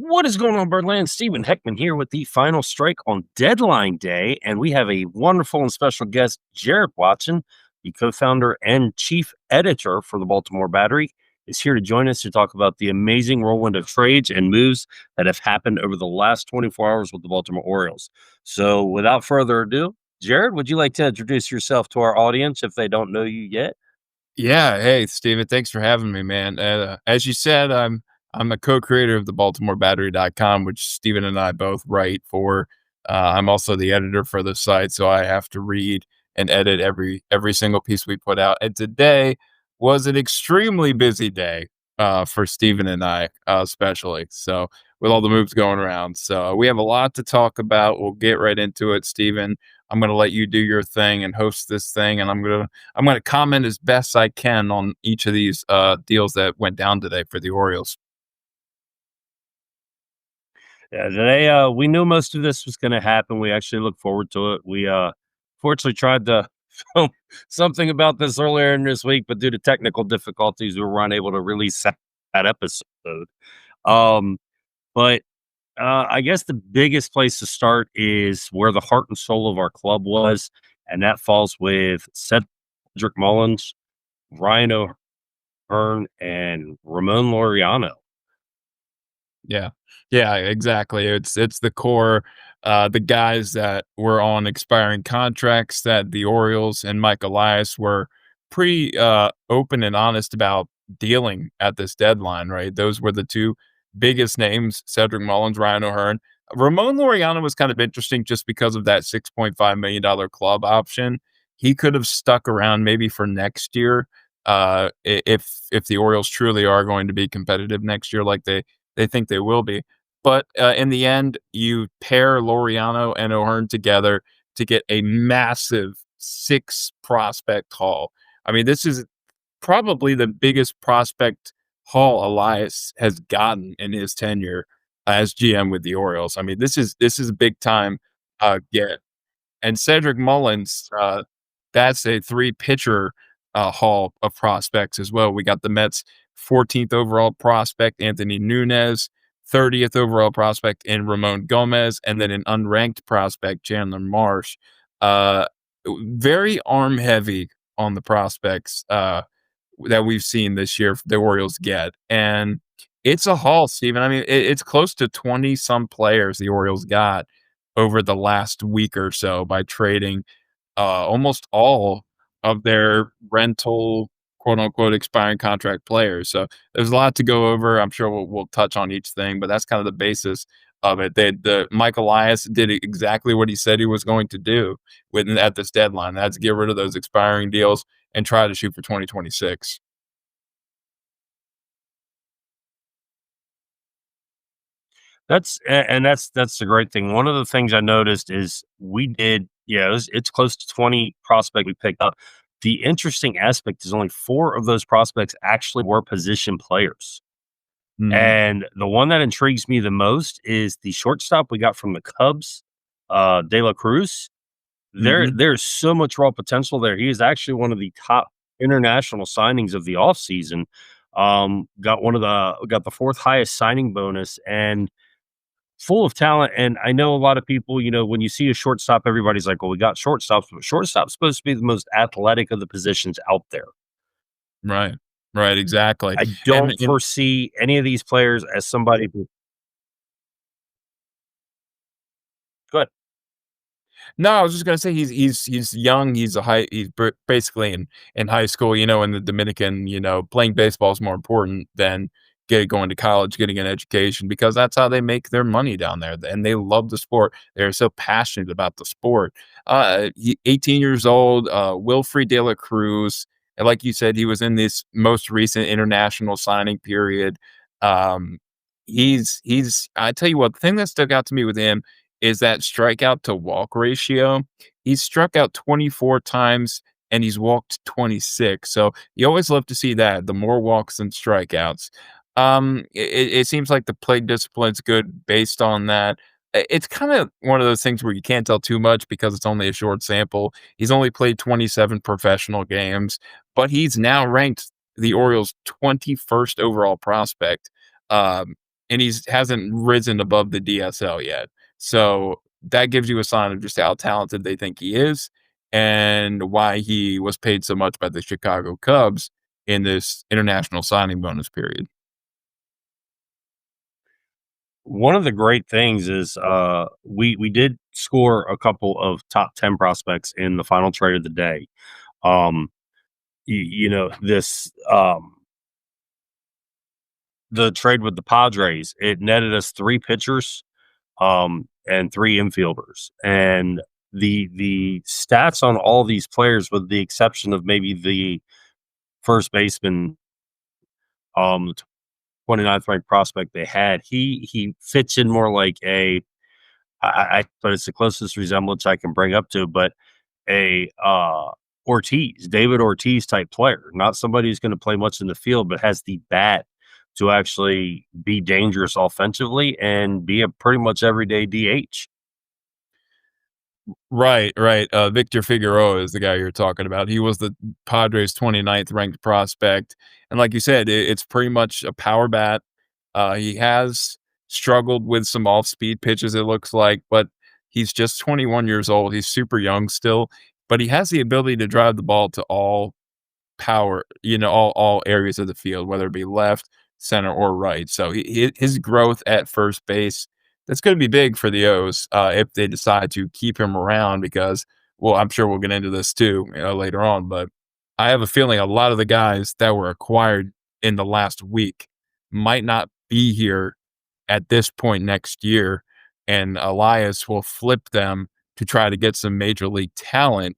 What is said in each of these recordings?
What is going on, Birdland? Steven Heckman here with the final strike on deadline day. And we have a wonderful and special guest, Jared Watson, the co founder and chief editor for the Baltimore Battery, is here to join us to talk about the amazing whirlwind of trades and moves that have happened over the last 24 hours with the Baltimore Orioles. So, without further ado, Jared, would you like to introduce yourself to our audience if they don't know you yet? Yeah, hey, Steven, thanks for having me, man. As you said, I'm a co-creator of the BaltimoreBattery.com, which Steven and I both write for. I'm also the editor for the site, so I have to read and edit every single piece we put out. And today was an extremely busy day for Steven and I, especially. So with all the moves going around, so we have a lot to talk about. We'll get right into it, Steven. I'm going to let you do your thing and host this thing, and I'm going to comment as best I can on each of these deals that went down today for the Orioles. Yeah, today we knew most of this was going to happen. We actually look forward to it. We fortunately tried to film something about this earlier in this week, but due to technical difficulties, we were unable to release that episode. Um, but I guess the biggest place to start is where the heart and soul of our club was, and that falls with Cedric Mullins, Ryan O'Hearn, and Ramon Laureano. Yeah. Yeah, exactly. It's the core, the guys that were on expiring contracts that the Orioles and Mike Elias were pretty open and honest about dealing at this deadline, right? Those were the two biggest names, Cedric Mullins, Ryan O'Hearn. Ramon Laureano was kind of interesting just because of that $6.5 million club option. He could have stuck around maybe for next year, if the Orioles truly are going to be competitive next year like they think they will be. But in the end, you pair Laureano and O'Hearn together to get a massive 6 prospect haul. I mean, this is probably the biggest prospect haul Elias has gotten in his tenure as GM with the Orioles. I mean, this is a big time get. And Cedric Mullins, that's a 3 pitcher haul of prospects as well. We got the Mets 14th overall prospect Anthony Nunez, 30th overall prospect in Ramon Gomez, and then an unranked prospect Chandler Marsh. Uh, Very arm heavy on the prospects that we've seen this year. The Orioles get, and it's a haul, Steven. I mean, it's close to 20 some players the Orioles got over the last week or so by trading almost all of their rental, quote unquote, expiring contract players. So there's a lot to go over. I'm sure we'll touch on each thing, but that's kind of the basis of it. The Mike Elias did exactly what he said he was going to do at this deadline. That's get rid of those expiring deals and try to shoot for 2026. That's the great thing. One of the things I noticed is we did, yeah, it's close to 20 prospect we picked up. The interesting aspect is only 4 of those prospects actually were position players. Mhm. And the one that intrigues me the most is the shortstop we got from the Cubs, De La Cruz. Mhm. There's so much raw potential there. He is actually one of the top international signings of the offseason. Got the 4th highest signing bonus, and full of talent. And I know a lot of people, when you see a shortstop, everybody's like, well, we got shortstops, but shortstop's supposed to be the most athletic of the positions out there. Right. Right. Exactly. I And don't foresee any of these players as somebody who, good. no, I was just gonna say he's young. Basically in high school. In the Dominican, playing baseball is more important than going to college, getting an education, because that's how they make their money down there. And they love the sport. They're so passionate about the sport. 18 years old, Wilfrid de la Cruz. And like you said, he was in this most recent international signing period. Um, he's. I tell you what, the thing that stuck out to me with him is that strikeout to walk ratio. He's struck out 24 times and he's walked 26. So you always love to see that, the more walks than strikeouts. It seems like the play discipline's good based on that. It's kind of one of those things where you can't tell too much because it's only a short sample. He's only played 27 professional games, but he's now ranked the Orioles' 21st overall prospect. Um, and he's hasn't risen above the DSL yet. So that gives you a sign of just how talented they think he is and why he was paid so much by the Chicago Cubs in this international signing bonus period. One of the great things is we did score a couple of top 10 prospects in the final trade of the day. Um, this the trade with the Padres, it netted us three pitchers and three infielders. And the stats on all these players, with the exception of maybe the first baseman, the 29th ranked prospect they had, he fits in more like but it's the closest resemblance I can bring up to, but a David Ortiz type player, not somebody who's going to play much in the field, but has the bat to actually be dangerous offensively and be a pretty much everyday DH. Right, right. Victor Figueroa is the guy you're talking about. He was the Padres' 29th ranked prospect. And like you said, it's pretty much a power bat. He has struggled with some off speed pitches, it looks like, but he's just 21 years old. He's super young still, but he has the ability to drive the ball to all power, all areas of the field, whether it be left, center, or right. So his growth at first base, that's going to be big for the O's if they decide to keep him around because, well, I'm sure we'll get into this too later on, but I have a feeling a lot of the guys that were acquired in the last week might not be here at this point next year, and Elias will flip them to try to get some major league talent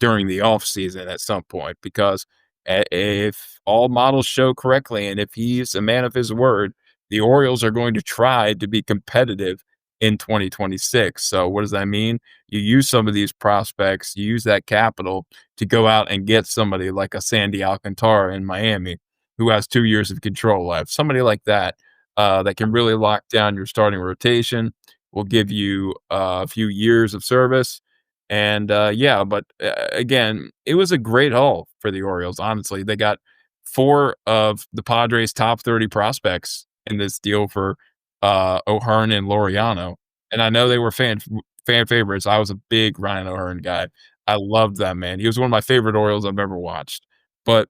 during the off season at some point because if all models show correctly and if he's a man of his word, the Orioles are going to try to be competitive in 2026. So what does that mean? You use some of these prospects, you use that capital to go out and get somebody like a Sandy Alcantara in Miami who has 2 years of control left. Somebody like that that can really lock down your starting rotation, will give you a few years of service and, yeah, but, again, it was a great haul for the Orioles, honestly. They got 4 of the Padres' top 30 prospects in this deal for, O'Hearn and Laureano, and I know they were fan favorites. I was a big Ryan O'Hearn guy. I loved that man. He was one of my favorite Orioles I've ever watched, but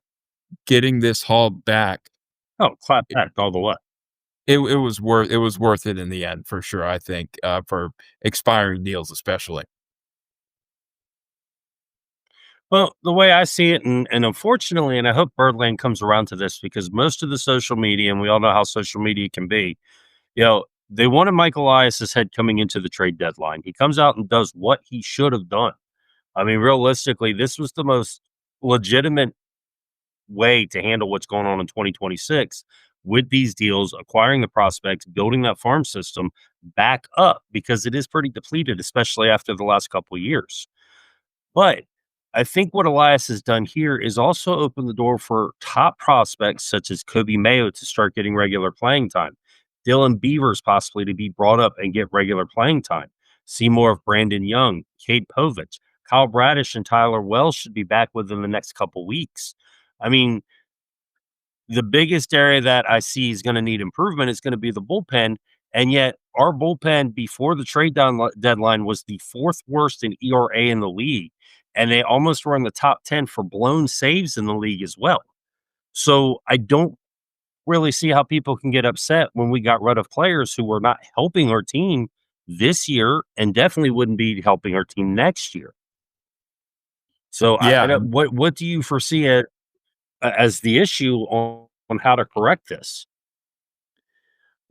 getting this haul back, Oh, clap back all the way. it was worth it in the end for sure, I think, for expiring deals especially. Well, the way I see it, and unfortunately, and I hope Birdland comes around to this because most of the social media, and we all know how social media can be, they wanted Mike Elias' head coming into the trade deadline. He comes out and does what he should have done. I mean, realistically, this was the most legitimate way to handle what's going on in 2026 with these deals, acquiring the prospects, building that farm system back up because it is pretty depleted, especially after the last couple of years. But I think what Elias has done here is also open the door for top prospects such as Kobe Mayo to start getting regular playing time. Dylan Beavers possibly to be brought up and get regular playing time. See more of Brandon Young, Kate Povich, Kyle Bradish, and Tyler Wells should be back within the next couple weeks. I mean, the biggest area that I see is going to need improvement is going to be the bullpen. And yet, our bullpen before the deadline was the fourth worst in ERA in the league. And they almost were in the top 10 for blown saves in the league as well. So I don't really see how people can get upset when we got rid of players who were not helping our team this year and definitely wouldn't be helping our team next year. So I Yeah. don't, what do you foresee as the issue on how to correct this?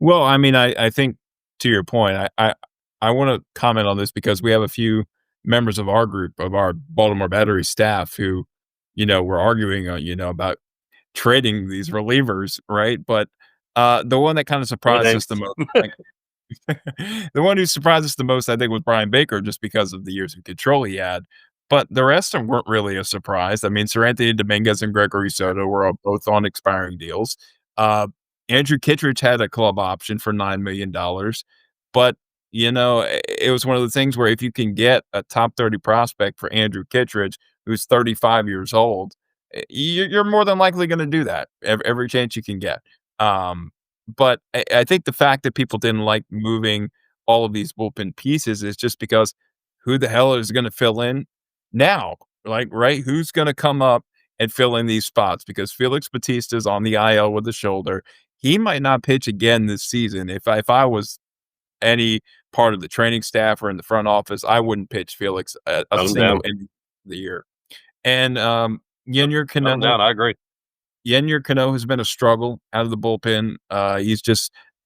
Well, I mean, I think to your point, I wanna comment on this because we have a few members of our group, of our Baltimore Battery staff who, were arguing, about trading these relievers, right? But, the one that kinda No surprised us names. the most, like the one who surprised us the most, I think, was Brian Baker just because of the years of control he had, but the rest of them weren't really a surprise. I mean, Sir Anthony Dominguez and Gregory Soto were both on expiring deals. Uh, Andrew Kittredge had a club option for $9 million, but, it was one of the things where if you can get a top 30 prospect for Andrew Kittredge, who's 35 years old, you're more than likely gonna do that every chance you can get. Um But I think the fact that people didn't like moving all of these bullpen pieces is just because who the hell is gonna fill in now? Like, right? Who's gonna come up and fill in these spots? Because Felix Bautista's on the IL with a shoulder. He might not pitch again this season. If I was any part of the training staff or in the front office, I wouldn't pitch Felix a I'm single down. inning of the year. And, Yennier I'm Cano down. I agree. Yennier Cano has been a struggle out of the bullpen.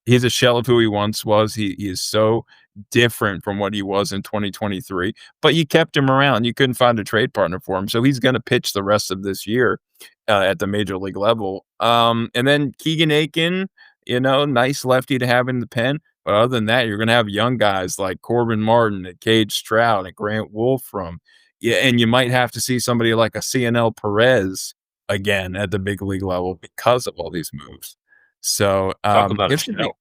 He's a shell of who he once was. He is so different from what he was in 2023, but you kept him around. You couldn't find a trade partner for him, so he's gonna pitch the rest of this year, at the major league level. And then Keegan Aiken, nice lefty to have in the pen, but other than that, you're gonna have young guys like Corbin Martin and Cade Stroud and Grant Wolfram. Yeah, and you might have to see somebody like a CNL Perez again at the big league level because of all these moves. So, Talk about a shell.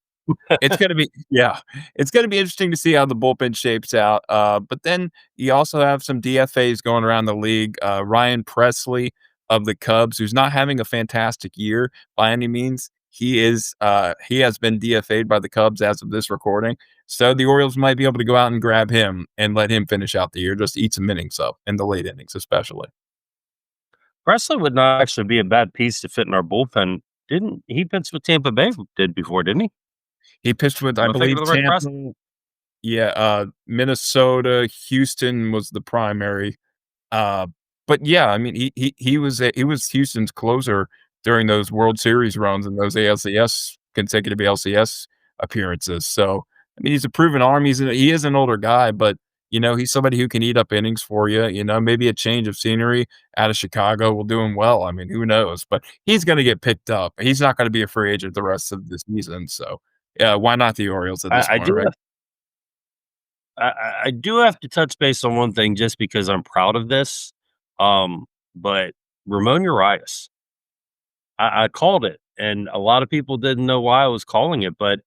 it's gonna be yeah, it's gonna be interesting to see how the bullpen shapes out, but then you also have some DFAs going around the league. Ryan Presley of the Cubs, who's not having a fantastic year by any means. He has been DFA'd by the Cubs as of this recording, so the Orioles might be able to go out and grab him and let him finish out the year, just eat some innings up in the late innings especially. Presley would not actually be a bad piece to fit in our bullpen. Didn't he pitch with Tampa Bay did before, didn't he? He pitched with, I Am I thinking believe, of the right Presley? Tampa. Yeah, Minnesota, Houston was the primary. Uh, but yeah, I mean, he was Houston's closer during those World Series runs and those ALCS consecutive ALCS appearances. So, I mean, he's a proven arm. He is an older guy, but he's somebody who can eat up innings for you. Maybe a change of scenery out of Chicago will do him well. I mean, who knows? But he's going to get picked up. He's not going to be a free agent the rest of the season. So, yeah, why not the Orioles at I, this I point, do right? have, I do have to touch base on one thing just because I'm proud of this. But Ramon Urias, I called it, and a lot of people didn't know why I was calling it, but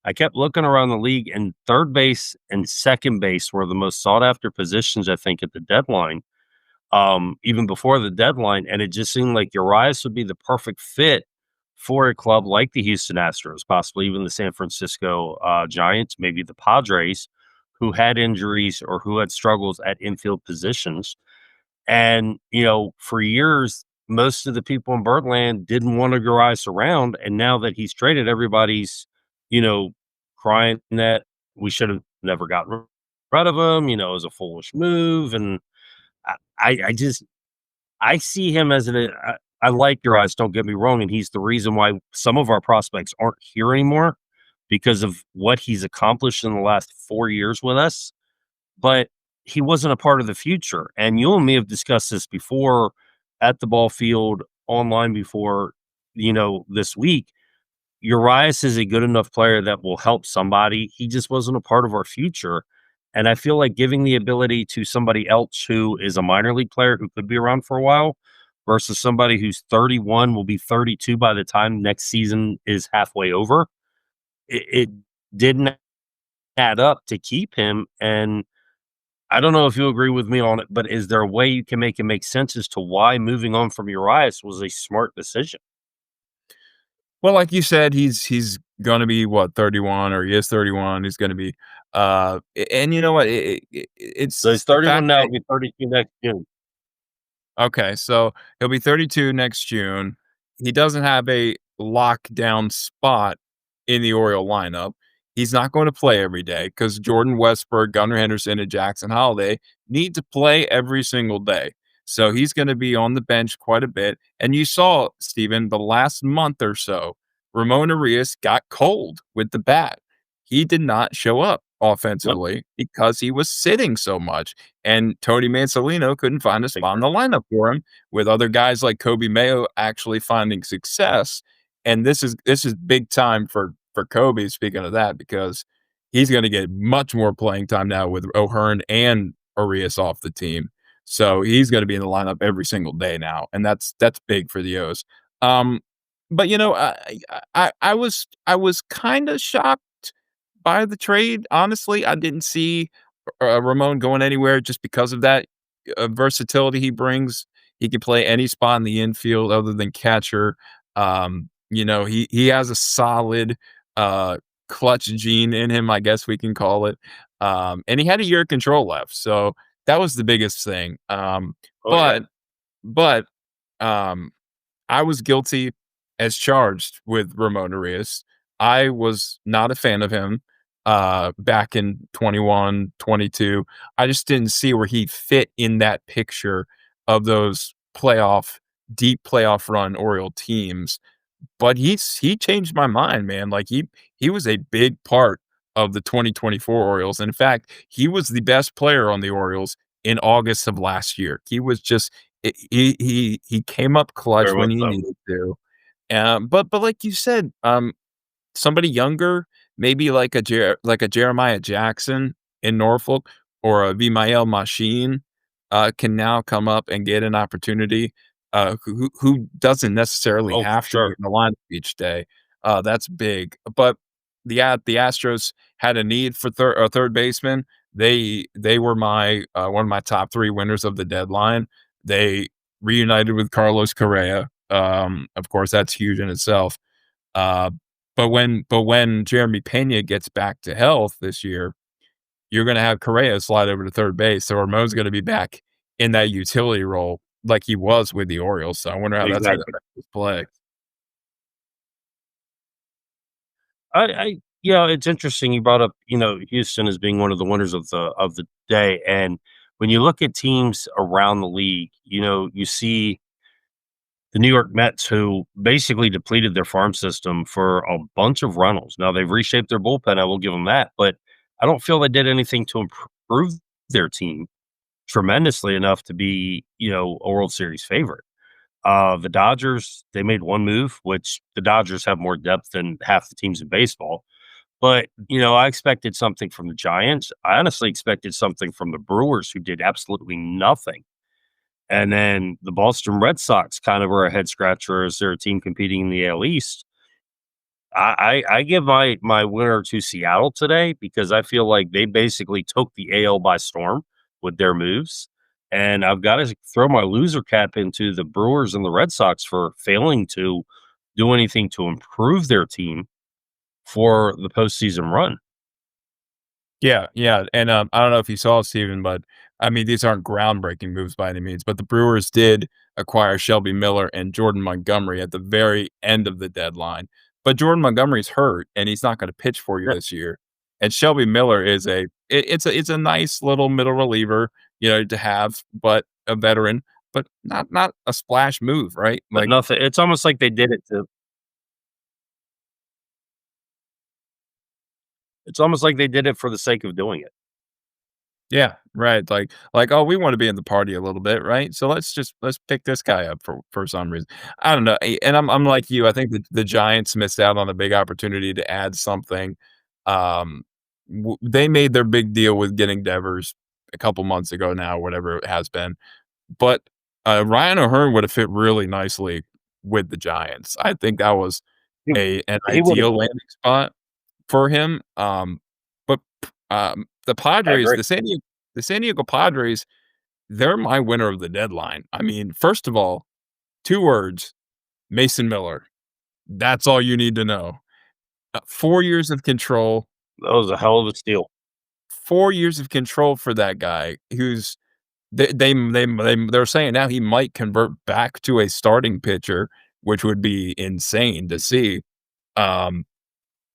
I kept looking around the league, and third base and second base were the most sought after positions, I think, at the deadline, even before the deadline. And it just seemed like Urias would be the perfect fit for a club like the Houston Astros, possibly even the San Francisco Giants, maybe the Padres, who had injuries or who had struggles at infield positions. And, for years, most of the people in Birdland didn't want to Urias around. And now that he's traded, everybody's, you know, crying that we should have never gotten rid of him, it was a foolish move. And I just, I see him as I like Urias, don't get me wrong. And he's the reason why some of our prospects aren't here anymore because of what he's accomplished in the last 4 years with us. But he wasn't a part of the future. And you and me have discussed this before at the ball field, online before, this week. Urias is a good enough player that will help somebody. He just wasn't a part of our future. And I feel like giving the ability to somebody else who is a minor league player who could be around for a while versus somebody who's 31, will be 32 by the time next season is halfway over. It didn't add up to keep him. And I don't know if you agree with me on it, but is there a way you can make it make sense as to why moving on from Urias was a smart decision? Well, like you said, he's gonna be what, 31, or he is 31. He's gonna be, and you know what? So It's he's the 31 fact now, that he'll be 32 next June. okay, so he'll be 32 next June. He doesn't have a lockdown spot in the Oriole lineup. He's not going to play every day because Jordan Westburg, Gunnar Henderson, and Jackson Holiday need to play every single day. So he's going to be on the bench quite a bit. And you saw, Steven, the last month or so, Ramon Arias got cold with the bat. He did not show up Yep, offensively because he was sitting so much. And Tony Mansolino couldn't find a big spot in the lineup for him, with other guys like Kobe Mayo actually finding success. And this is big time for Kobe, speaking of that, because he's gonna get much more playing time now with O'Hearn and Arias off the team. So he's gonna be in the lineup every single day now, and that's big for the O's. Um, but I was kinda shocked by the trade, honestly. I didn't see, Ramon going anywhere just because of that, versatility he brings. He can play any spot in the infield other than catcher. He has a solid, uh, clutch gene in him, I guess we can call it, and he had a year of control left, so that was the biggest thing, Oh yeah, but, um, I was guilty as charged with Ramon Arias. I was not a fan of him, back in 21, 22. I just didn't see where he fit in that picture of those deep playoff run Oriole teams, but he changed my mind, man. Like, he was a big part of the 2024 Orioles. In fact, he was the best player on the Orioles in August of last year. He was just he came up clutch very when much he so. needed to. But like you said, somebody younger, maybe like a Jeremiah Jackson in Norfolk or a Vimael Machine, can now come up and get an opportunity, who doesn't necessarily Oh, for have to be sure. in the lineup each day. That's big. But the Astros had a need for a third baseman. They were my one of my top 3 winners of the deadline. They reunited with Carlos Correa. Of course, that's huge in itself. Uh, but when Jeremy Pena gets back to health this year, you're gonna have Correa slide over to third base, so Ramon's gonna be back in that utility role like he was with the Orioles, so I wonder how that's gonna Exactly. affect his play. It's interesting you brought up, Houston as being one of the winners of the day. And when you look at teams around the league, you see the New York Mets who basically depleted their farm system for a bunch of rentals. Now they've reshaped their bullpen, I will give them that, but I don't feel they did anything to improve their team tremendously enough to be, a World Series favorite. The Dodgers, they made one move, which the Dodgers have more depth than half the teams in baseball. But, I expected something from the Giants. I honestly expected something from the Brewers, who did absolutely nothing. And then the Boston Red Sox kind of were a head scratcher as they're a team competing in the AL East. I give my winner to Seattle today because I feel like they basically took the AL by storm with their moves. And I've got to throw my loser cap into the Brewers and the Red Sox for failing to do anything to improve their team for the postseason run. Yeah, yeah, and, I don't know if you saw it, Steven, but, I mean, these aren't groundbreaking moves by any means, but the Brewers did acquire Shelby Miller and Jordan Montgomery at the very end of the deadline, but Jordan Montgomery's hurt, and he's not gonna pitch for you Yeah, this year, and Shelby Miller is it's a nice little middle reliever, to have, but a veteran, but not a splash move, right? but Like, nothing. It's almost like they did it to. It's almost like they did it for the sake of doing it. yeah, right, like, "Oh, we wanna be in the party a little bit, right? So let's pick this guy up for some reason." I don't know, and I'm like you, I think the Giants missed out on a big opportunity to add something. Um, they made their big deal with getting Devers a couple months ago now, whatever it has been, but, Ryan O'Hearn would have fit really nicely with the Giants. I think that was He an he would have. ideal landing spot for him, but, the I Padres, agree. the San Diego Padres, they're my winner of the deadline. I mean, first of all, 2 words, Mason Miller. That's all you need to know. 4 years of control, That was a hell of a steal. 4 years of control for that guy who's they're saying now he might convert back to a starting pitcher, which would be insane to see. Um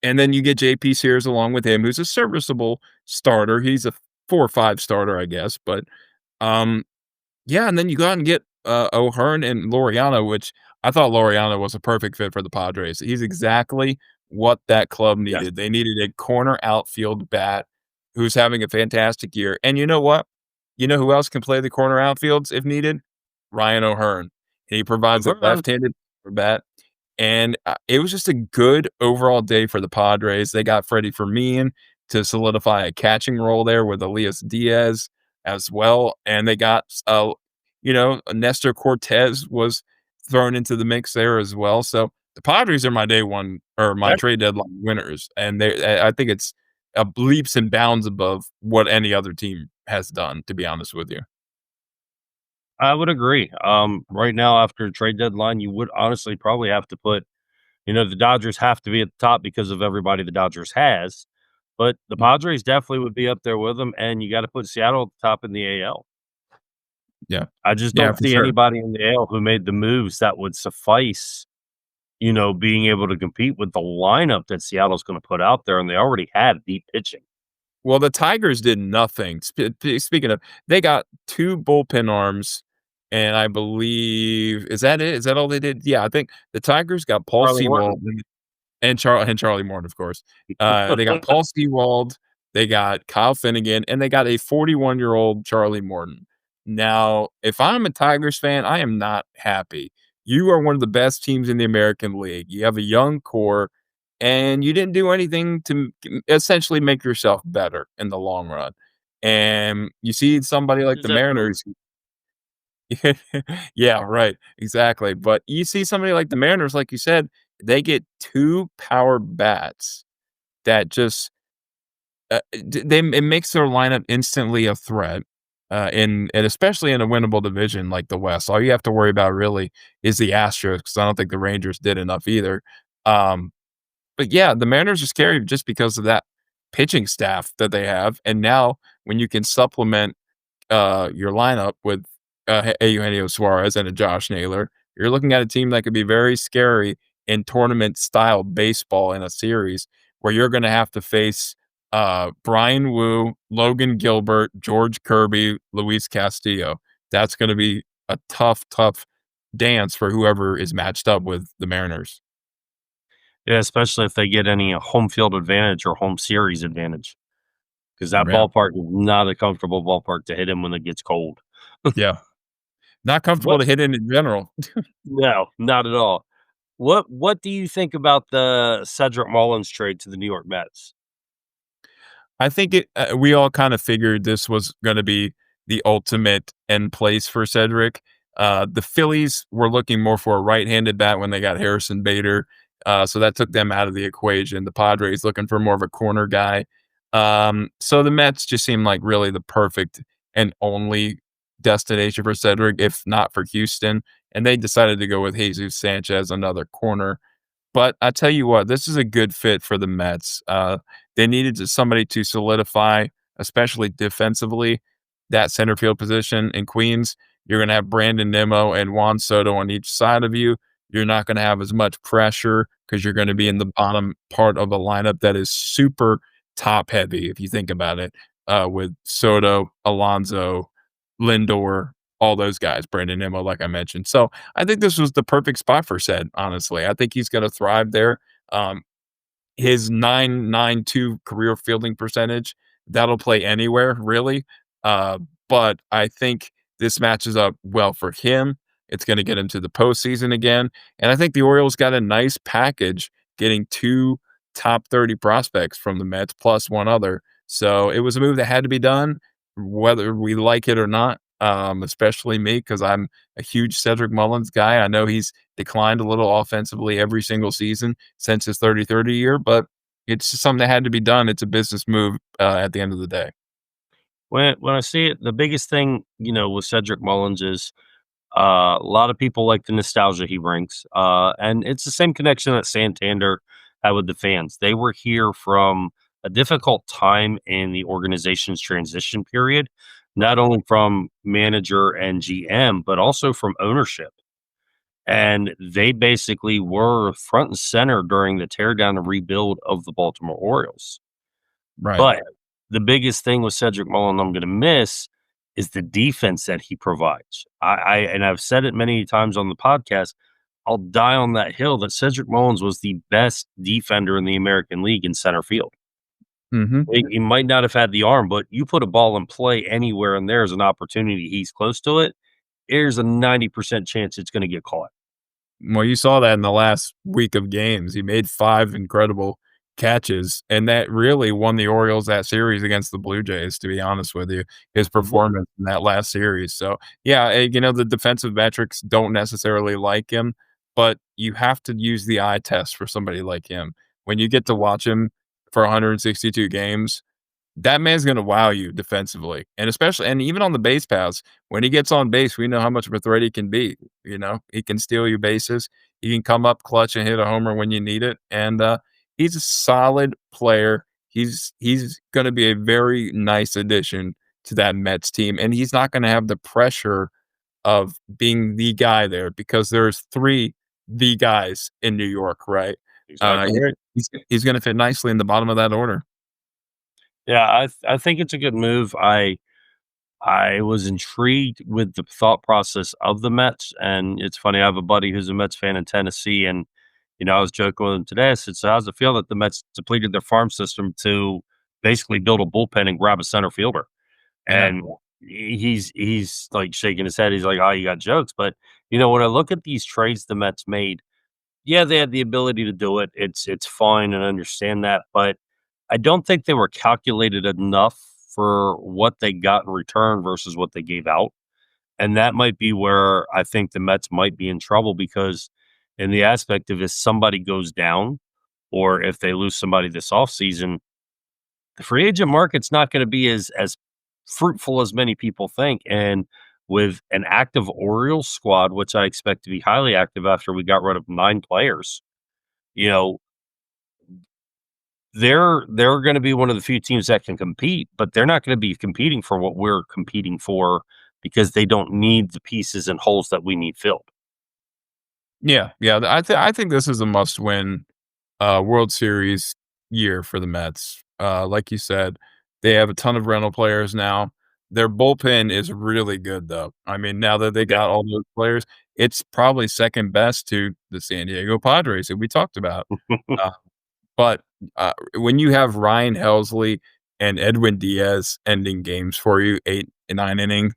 And then you get JP Sears along with him, who's a serviceable starter. He's a 4 or 5 starter, I guess, but, um, yeah, and then you go out and get, O'Hearn and Laureano, which I thought Laureano was a perfect fit for the Padres. He's exactly what that club Yes. needed. They needed a corner outfield bat who's having a fantastic year, and you know what? You know who else can play the corner outfields if needed? Ryan O'Hearn. He provides a O'Hearn. left-handed bat. And, it was just a good overall day for the Padres. They got Freddie Fermin to solidify a catching role there with Elias Diaz as well, and they got, Nestor Cortez was thrown into the mix there as well. So the Padres are my day one or my That trade deadline winners, and I think it's, leaps and bounds above what any other team has done, to be honest with you. I would agree. Right now, after trade deadline, you would honestly probably have to put, The Dodgers have to be at the top because of everybody the Dodgers has, but the Mm, Padres definitely would be up there with them, and you gotta put Seattle at the top in the AL. yeah. I just Yeah, don't for see sure. anybody in the AL who made the moves that would suffice, being able to compete with the lineup that Seattle's gonna put out there, and they already had deep pitching. Well, the Tigers did nothing. Speaking of, they got 2 bullpen arms, and I believe is that it? Is that all they did? Yeah, I think the Tigers got Paul Charlie Morton. Sewald and Charlie Morton, of course. They got Paul Sewald, they got Kyle Finnegan, and they got a 41-year-old Charlie Morton. Now, if I'm a Tigers fan, I am not happy. You are one of the best teams in the American League. You have a young core, and you didn't do anything to essentially make yourself better in the long run. And you see somebody like the Just have to Mariners. Yeah, right, exactly, but you see somebody like the Mariners, like you said, they get 2 power bats that just, it makes their lineup instantly a threat, and especially in a winnable division like the West. All you have to worry about really is the Astros, because I don't think the Rangers did enough either. Um, but yeah, the Mariners are scary just because of that pitching staff that they have, and now when you can supplement your lineup with Eugenio Suarez and a Josh Naylor, you're looking at a team that could be very scary in tournament style baseball in a series where you're going to have to face Brian Wu, Logan Gilbert, George Kirby, Luis Castillo. That's going to be a tough, tough dance for whoever is matched up with the Mariners. Yeah, especially if they get any home field advantage or home series advantage, because that Yeah. ballpark is not a comfortable ballpark to hit him when it gets cold. Yeah. Not comfortable What to hit in general. No, not at all. What do you think about the Cedric Mullins trade to the New York Mets? I think we all kind of figured this was gonna be the ultimate end place for Cedric. The Phillies were looking more for a right-handed bat when they got Harrison Bader, so that took them out of the equation. The Padres looking for more of a corner guy. So the Mets just seemed like really the perfect and only destination for Cedric, if not for Houston, and they decided to go with Jesus Sanchez, another corner. But I tell you what, this is a good fit for the Mets. They needed somebody to solidify, especially defensively, that center field position in Queens. You're going to have Brandon Nimmo and Juan Soto on each side of you. You're not going to have as much pressure because you're going to be in the bottom part of a lineup that is super top heavy, if you think about it, with Soto, Alonso, Lindor, all those guys, Brandon Nimmo, like I mentioned. So I think this was the perfect spot for said, honestly. I think he's gonna thrive there. His 9.92 career fielding percentage, that'll play anywhere, really. But I think this matches up well for him. It's gonna get him to the postseason again. And I think the Orioles got a nice package getting 2 top 30 prospects from the Mets plus one other. So it was a move that had to be done, whether we like it or not. Especially me, because I'm a huge Cedric Mullins guy. I know he's declined a little offensively every single season since his 30-30 year, but it's just something that had to be done. It's a business move at the end of the day. When I see it, the biggest thing, with Cedric Mullins is a lot of people like the nostalgia he brings. And it's the same connection that Santander had with the fans. They were here from a difficult time in the organization's transition period, not only from manager and GM, but also from ownership. And they basically were front and center during the teardown and rebuild of the Baltimore Orioles. Right. But the biggest thing with Cedric Mullins I'm gonna miss is the defense that he provides. And I've said it many times on the podcast, I'll die on that hill that Cedric Mullins was the best defender in the American League in center field. Hmm. He might not have had the arm, but you put a ball in play anywhere and there's an opportunity, he's close to it, there's a 90% chance it's gonna get caught. Well, you saw that in the last week of games. He made 5 incredible catches, and that really won the Orioles that series against the Blue Jays, to be honest with you, his Mhm. performance in that last series. So, yeah, the defensive metrics don't necessarily like him, but you have to use the eye test for somebody like him. When you get to watch him for 162 games, that man's gonna wow you defensively, and especially and even on the base paths, when he gets on base, we know how much of a threat he can be, He can steal your bases. He can come up clutch and hit a homer when you need it, and, he's a solid player. He's gonna be a very nice addition to that Mets team, and he's not gonna have the pressure of being the guy there because there's 3 the guys in New York, right? Exactly He right. he's gonna fit nicely in the bottom of that order. Yeah, I think it's a good move. I was intrigued with the thought process of the Mets, and it's funny. I have a buddy who's a Mets fan in Tennessee, and I was joking with him today. I said, "So how's it feel that the Mets depleted their farm system to basically build a bullpen and grab a center fielder?" Yeah. And he's like shaking his head. He's like, "Oh, you got jokes." But when I look at these trades the Mets made, yeah, they had the ability to do it. It's fine and understand that, but I don't think they were calculated enough for what they got in return versus what they gave out. And that might be where I think the Mets might be in trouble because in the aspect of if somebody goes down or if they lose somebody this offseason, the free agent market's not going to be as fruitful as many people think. And with an active Orioles squad, which I expect to be highly active after we got rid of 9 players, you know, they're gonna be one of the few teams that can compete, but they're not gonna be competing for what we're competing for because they don't need the pieces and holes that we need filled. Yeah, yeah, I think this is a must-win, World Series year for the Mets. Like you said, they have a ton of rental players now. Their bullpen is really good, though. I mean, now that they Yeah. got all those players, it's probably second best to the San Diego Padres that we talked about. Uh, but, when you have Ryan Helsley and Edwin Diaz ending games for you, 8 and 9 innings,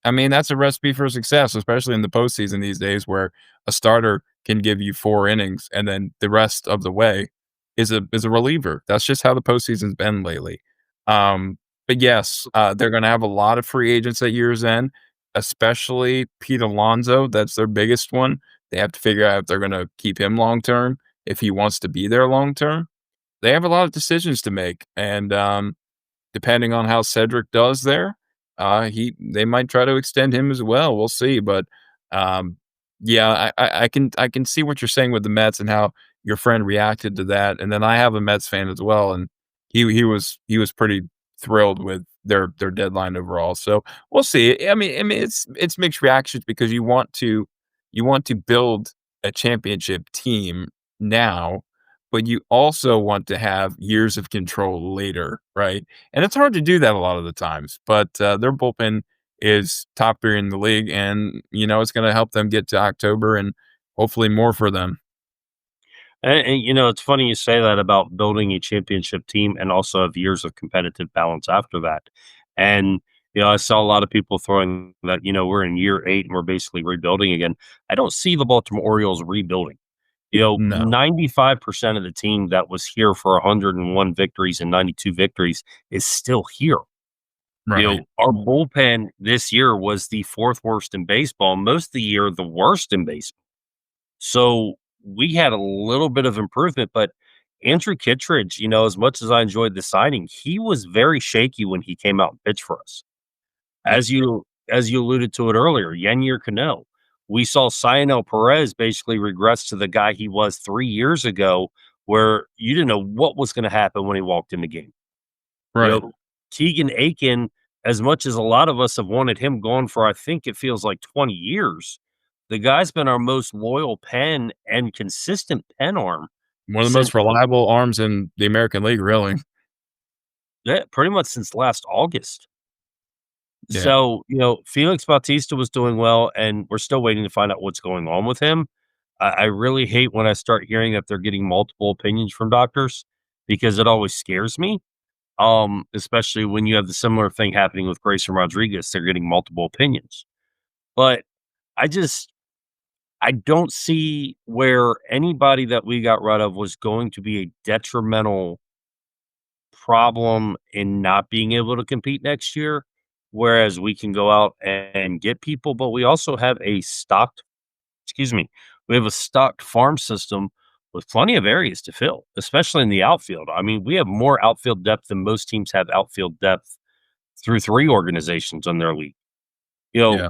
I mean, that's a recipe for success, especially in the postseason these days where a starter can give you 4 innings and then the rest of the way is a reliever. That's just how the postseason's been lately. But yes, they're gonna have a lot of free agents at year's end, especially Pete Alonso. That's their biggest one. They have to figure out if they're gonna keep him long term, if he wants to be there long term. They have a lot of decisions to make, and, depending on how Cedric does there, they might try to extend him as well. We'll see, but um, yeah, I can see what you're saying with the Mets and how your friend reacted to that. And then I have a Mets fan as well, and he was pretty thrilled with their deadline overall. So we'll see. I mean, it's mixed reactions because you want to build a championship team now, but you also want to have years of control later, right? And it's hard to do that a lot of the times, but, their bullpen is top 3 in the league, and, it's gonna help them get to October and hopefully more for them. And it's funny you say that about building a championship team and also have years of competitive balance after that. And, I saw a lot of people throwing that, we're in year 8 and we're basically rebuilding again. I don't see the Baltimore Orioles rebuilding. No, 95% of the team that was here for 101 victories and 92 victories is still here. right. Our bullpen this year was the 4th worst in baseball, most of the year the worst in baseball. So we had a little bit of improvement, but Andrew Kittredge, as much as I enjoyed the signing, he was very shaky when he came out and pitched for us. Yeah, As you alluded to it earlier, Yennier Cano. We saw Cionel Perez basically regress to the guy he was 3 years ago, where you didn't know what was gonna happen when he walked in the game. You right. know, Keegan Aiken, as much as a lot of us have wanted him gone for, I think it feels like 20 years, the guy's been our most loyal pen and consistent pen arm One of the since most reliable arms in the American League, really. yeah, pretty much since last August. Yeah, So, Felix Bautista was doing well, and we're still waiting to find out what's going on with him. I really hate when I start hearing that they're getting multiple opinions from doctors because it always scares me. Especially when you have the similar thing happening with Grayson Rodriguez, they're getting multiple opinions. But I just I don't see where anybody that we got rid of was going to be a detrimental problem in not being able to compete next year. Whereas we can go out and get people, but we also have excuse me, we have a stocked farm system with plenty of areas to fill, especially in the outfield. I mean, we have more outfield depth than most teams have outfield depth through 3 organizations in their league. You know, yeah.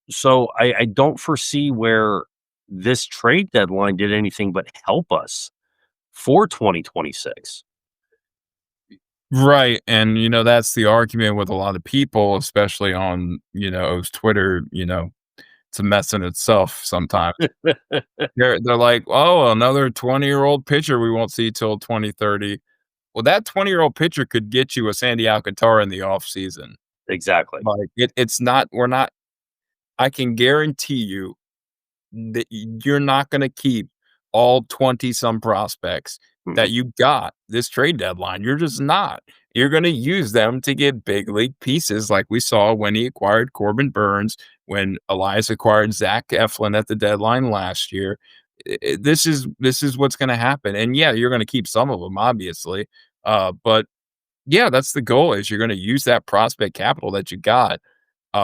so I don't foresee where this trade deadline did anything but help us for 2026. Right, and, that's the argument with a lot of people, especially on, Twitter, it's a mess in itself sometimes. They're like, "Oh, another 20-year-old pitcher we won't see till 2030." Well, that 20-year-old pitcher could get you a Sandy Alcantara in the offseason. Exactly. Like, it's not we're not I can guarantee you that you're not gonna keep all 20 some prospects Mm-mm. that you got this trade deadline. You're just not. You're gonna use them to get big league pieces like we saw when he acquired Corbin Burns, when Elias acquired Zach Eflin at the deadline last year. This is what's gonna happen. And yeah, you're gonna keep some of them, obviously. But yeah, that's the goal is you're gonna use that prospect capital that you got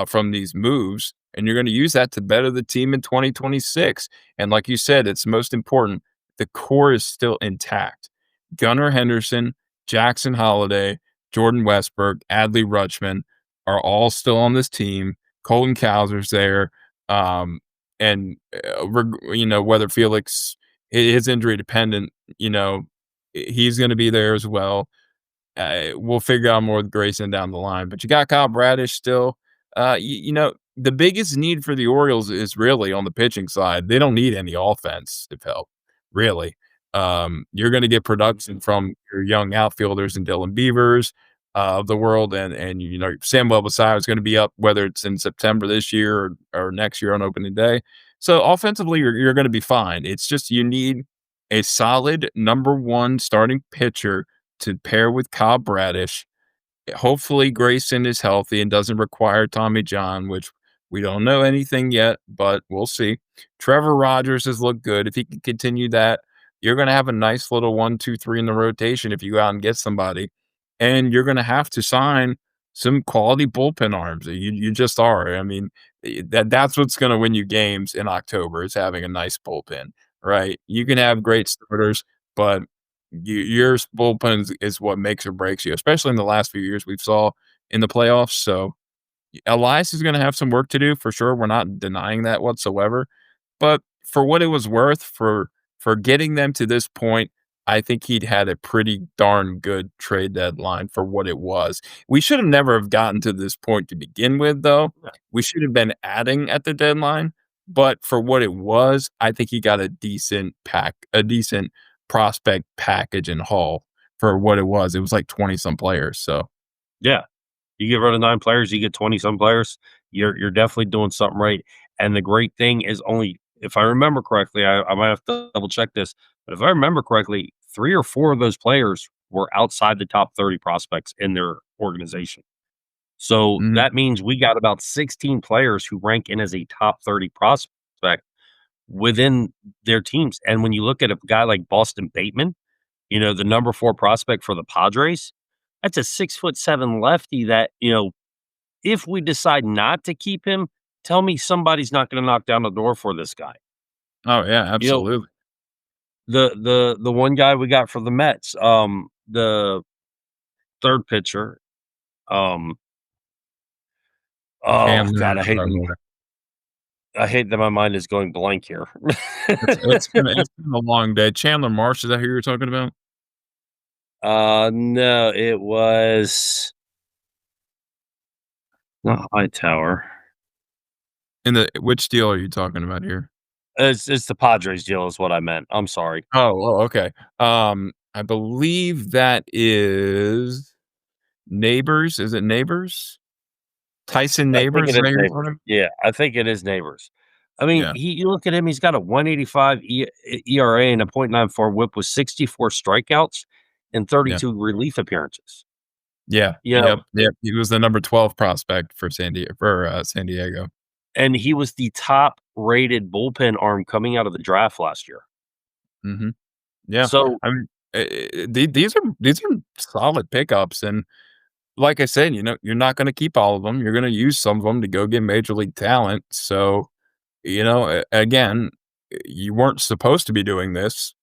from these moves, and you're going to use that to better the team in 2026. And like you said, it's most important. The core is still intact. Gunnar Henderson, Jackson Holliday, Jordan Westberg, Adley Rutschman are all still on this team. Colton Cowser's there. And, whether Felix is injury dependent, he's going to be there as well. We'll figure out more with Grayson down the line. But you got Kyle Bradish still. The biggest need for the Orioles is really on the pitching side. They don't need any offensive help, really. You're going to get production from your young outfielders and Dylan Beavers of the world, and Samuel Basallo is going to be up whether it's in September this year or next year on opening day. So offensively, you're going to be fine. It's just you need a solid number one starting pitcher to pair with Kyle Bradish. Hopefully, Grayson is healthy and doesn't require Tommy John, which we don't know anything yet, but we'll see. Trevor Rogers has looked good. If he can continue that, you're going to have a nice little 1, 2, 3 in the rotation if you go out and get somebody. And you're going to have to sign some quality bullpen arms. You just are. I mean, that's what's going to win you games in October is having a nice bullpen, right? You can have great starters, but your bullpen is what makes or breaks you, especially in the last few years we've saw in the playoffs. So Elias is going to have some work to do for sure. We're not denying that whatsoever. But for what it was worth, for getting them to this point, I think he'd had a pretty darn good trade deadline for what it was. We should have never have gotten to this point to begin with, though. We should have been adding at the deadline. But for what it was, I think he got a decent prospect package and haul for what it was. It was like 20 some players. So Yeah. You get rid of 9 players, you get 20 some players. You're definitely doing something right. And the great thing is only if I remember correctly, I might have to double check this, but if I remember correctly, 3 or 4 of those players were outside the top 30 prospects in their organization. So mhm. that means we got about 16 players who rank in as a top 30 prospect within their teams. And when you look at a guy like Boston Bateman, the number 4 prospect for the Padres, that's a 6'7" lefty that, if we decide not to keep him, tell me somebody's not gonna knock down the door for this guy. Oh yeah, You know, absolutely. the one guy we got for the Mets, the 3rd pitcher, um, oh god, Chandler, I hate that my mind is going blank here. it's been a long day. Chandler Marsh, is that who you were talking about? No, it was not Hightower. In the which deal are you talking about here? It's the Padres deal is what I meant. I'm sorry. Okay. I believe that is Neighbors. Is it Neighbors? Tyson I think Neighbors, it is is that who you're Neighbors. talking about? Yeah, I think it is Neighbors. I mean, Yeah, you look at him, he's got a 185 ERA and a .94 WHIP with 64 strikeouts and yeah, 32 relief appearances. yeah, You know, yep. He was the number 12 prospect for San Diego. and he was the top rated bullpen arm coming out of the draft last year. Mhm. Yeah. So, I mean, these are solid pickups, and like I said, you're not gonna keep all of them. You're gonna use some of them to go get major league talent. So, again, you weren't supposed to be doing this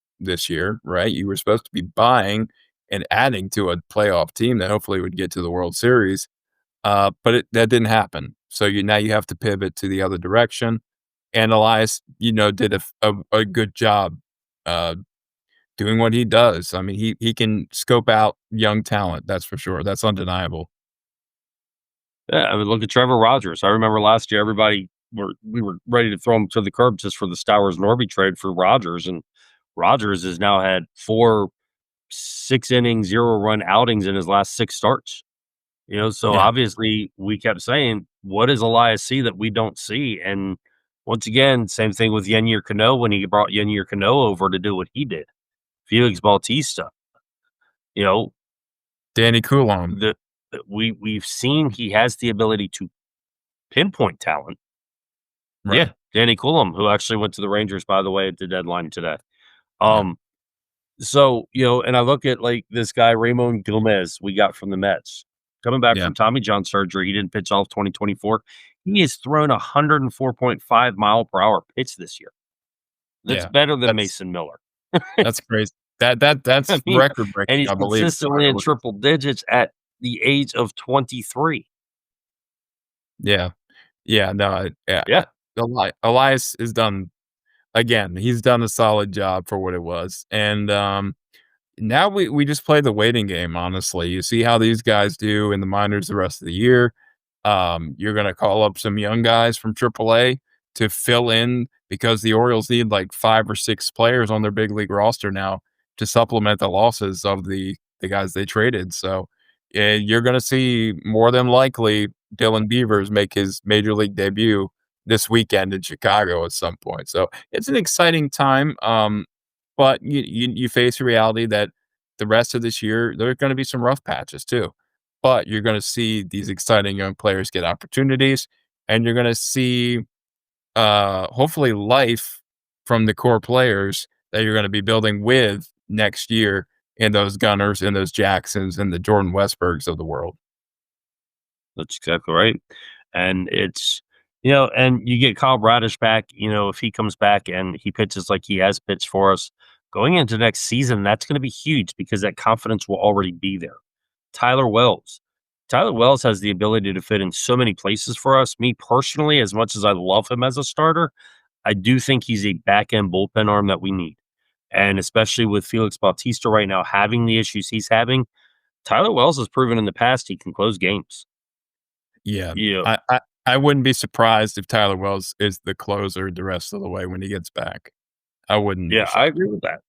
year, right? You were supposed to be buying and adding to a playoff team that hopefully would get to the World Series. But that didn't happen. So now you have to pivot to the other direction. and Elias, did a good job, uh, doing what he does. I mean, he can scope out young talent, that's for sure. That's undeniable. Yeah, I mean, look at Trevor Rogers. I remember last year, we were ready to throw him to the curb just for the Stowers Norby trade for Rogers, and Rogers has now had 4 6-inning, 0-run outings in his last 6 starts. So Yeah, obviously we kept saying, "What does Elias see that we don't see?" And once again, same thing with Yennier Cano when he brought Yennier Cano over to do what he did. Felix Bautista, you know, Danny Coulomb, we've seen he has the ability to pinpoint talent. Yeah, right, Danny Coulomb, who actually went to the Rangers, by the way, at the deadline today. yeah, Um, and I look at like this guy, Ramon Gomez, we got from the Mets. Coming back yeah, from Tommy John surgery, he didn't pitch all of 2024. He has thrown a 104.5 mile per hour pitch this year. That's yeah. better than That's Mason Miller. that's crazy. That's I mean, record and breaking, he's I believe, if I consistently in remember. triple digits at the age of 23. Yeah, yeah, no, yeah, Yeah. Elias has done again, he's done a solid job for what it was, and, now we just play the waiting game, honestly. You see how these guys do in the minors the rest of the year. You're gonna call up some young guys from AAA to fill in because the Orioles need, like, 5 or 6 players on their big league roster now to supplement the losses of the guys they traded, so, you're gonna see more than likely Dylan Beavers make his major league debut this weekend in Chicago at some point, so it's an exciting time, but you face a reality that the rest of this year, there are gonna be some rough patches too. But you're gonna see these exciting young players get opportunities, and you're gonna see, hopefully life from the core players that you're gonna be building with next year in those Gunners and those Jacksons and the Jordan Westbergs of the world. That's exactly right. And and you get Kyle Bradish back, if he comes back and he pitches like he has pitched for us going into next season, that's going to be huge because that confidence will already be there. Tyler Wells. Tyler Wells has the ability to fit in so many places for us. Me personally, as much as I love him as a starter, I do think he's a back end bullpen arm that we need. And especially with Felix Bautista right now having the issues he's having, Tyler Wells has proven in the past he can close games. Yeah, You I wouldn't be surprised if Tyler Wells is the closer the rest of the way when he gets back. I wouldn't be Yeah, I shocked. agree with that.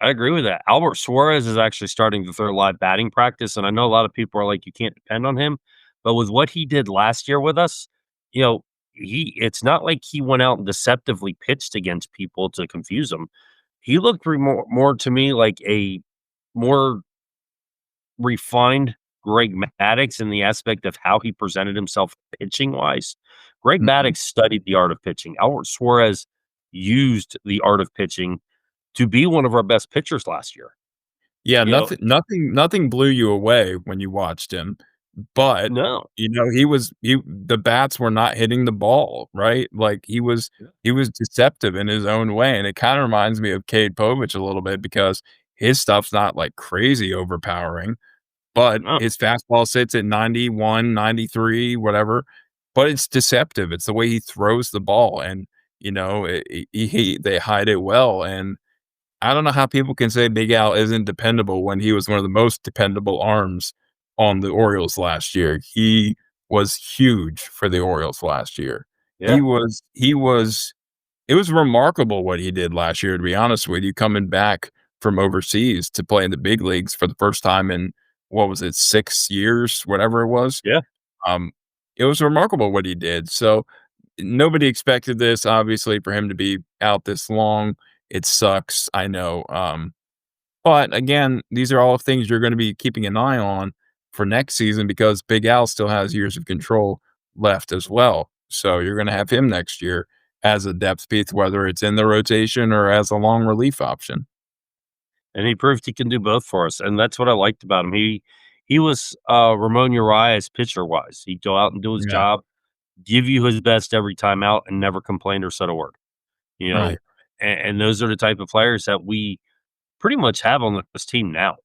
I agree with that. Albert Suarez is actually starting the third live batting practice, and I know a lot of people are like, "You can't depend on him," but with what he did last year with us, you know, it's not like he went out and deceptively pitched against people to confuse them. He looked more to me like a more refined Greg Maddux in the aspect of how he presented himself pitching wise. Greg Mhm. Maddux studied the art of pitching. Albert Suarez used the art of pitching to be one of our best pitchers last year. Yeah, You know, nothing blew you away when you watched him, but, no. he the bats were not hitting the ball, right? Like, Yeah. he was deceptive in his own way, and it kinda reminds me of Cade Povich a little bit because his stuff's not, like, crazy overpowering, but No. his fastball sits at 91, 93, whatever, but it's deceptive. It's the way he throws the ball, and, they hide it well, and I don't know how people can say Big Al isn't dependable when he was one of the most dependable arms on the Orioles last year. He was huge for the Orioles last year. Yeah. He was it was remarkable what he did last year, to be honest with you, coming back from overseas to play in the big leagues for the first time in, what was it, 6 years, whatever it was. Yeah. Um, it was remarkable what he did. So nobody expected this, obviously, for him to be out this long. It sucks, I know. But again, these are all things you're going to be keeping an eye on for next season because Big Al still has years of control left as well. So you're going to have him next year as a depth piece, whether it's in the rotation or as a long relief option. And he proved he can do both for us. And that's what I liked about him. He was Ramon Urias pitcher wise. He'd go out and do his Yeah. job, give you his best every time out, and never complained or said a word. You Right. know, and those are the type of players that we pretty much have on this team now.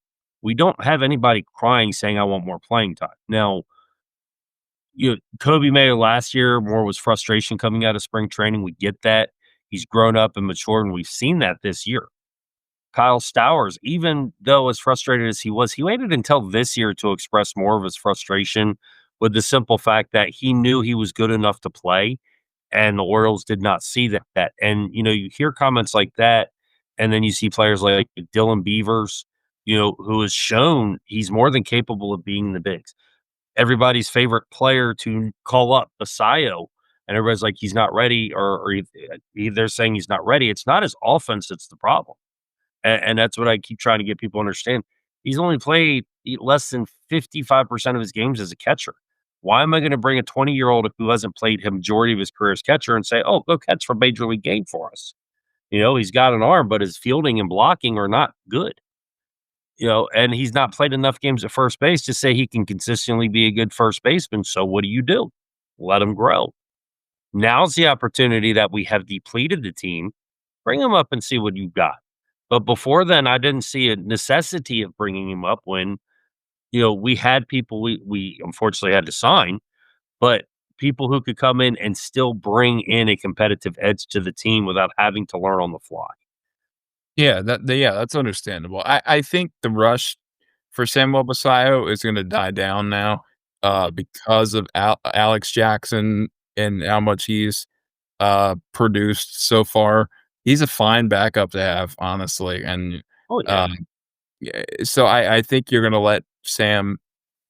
We don't have anybody crying saying, I want more playing time. Now, Kobe made it last year. More was frustration coming out of spring training. We get that. He's grown up and matured, and we've seen that this year. Kyle Stowers, even though as frustrated as he waited until this year to express more of his frustration with the simple fact that he knew he was good enough to play, and the Orioles did not see that. And, you hear comments like that, and then you see players like Dylan Beavers, who has shown he's more than capable of being the bigs. Everybody's favorite player to call up, Basayo, and everybody's like, he's not ready, or they're saying he's not ready. It's not his offense that's the problem. And that's what I keep trying to get people to understand. He's only played less than 55% of his games as a catcher. Why am I going to bring a 20-year-old who hasn't played a majority of his career as catcher and say, "Oh, go catch for Major League game for us"? He's got an arm, but his fielding and blocking are not good. And he's not played enough games at first base to say he can consistently be a good first baseman. So what do? Let him grow. Now's the opportunity that we have depleted the team. Bring him up and see what you've got. But before then, I didn't see a necessity of bringing him up when, we had people we unfortunately had to sign, but people who could come in and still bring in a competitive edge to the team without having to learn on the fly. Yeah, that's understandable. I think the rush for Samuel Basayo is gonna die down now, because of Alex Jackson and how much he's, produced so far. He's a fine backup to have, honestly, and, Oh, yeah. um, yeah, so I think you're gonna let Sam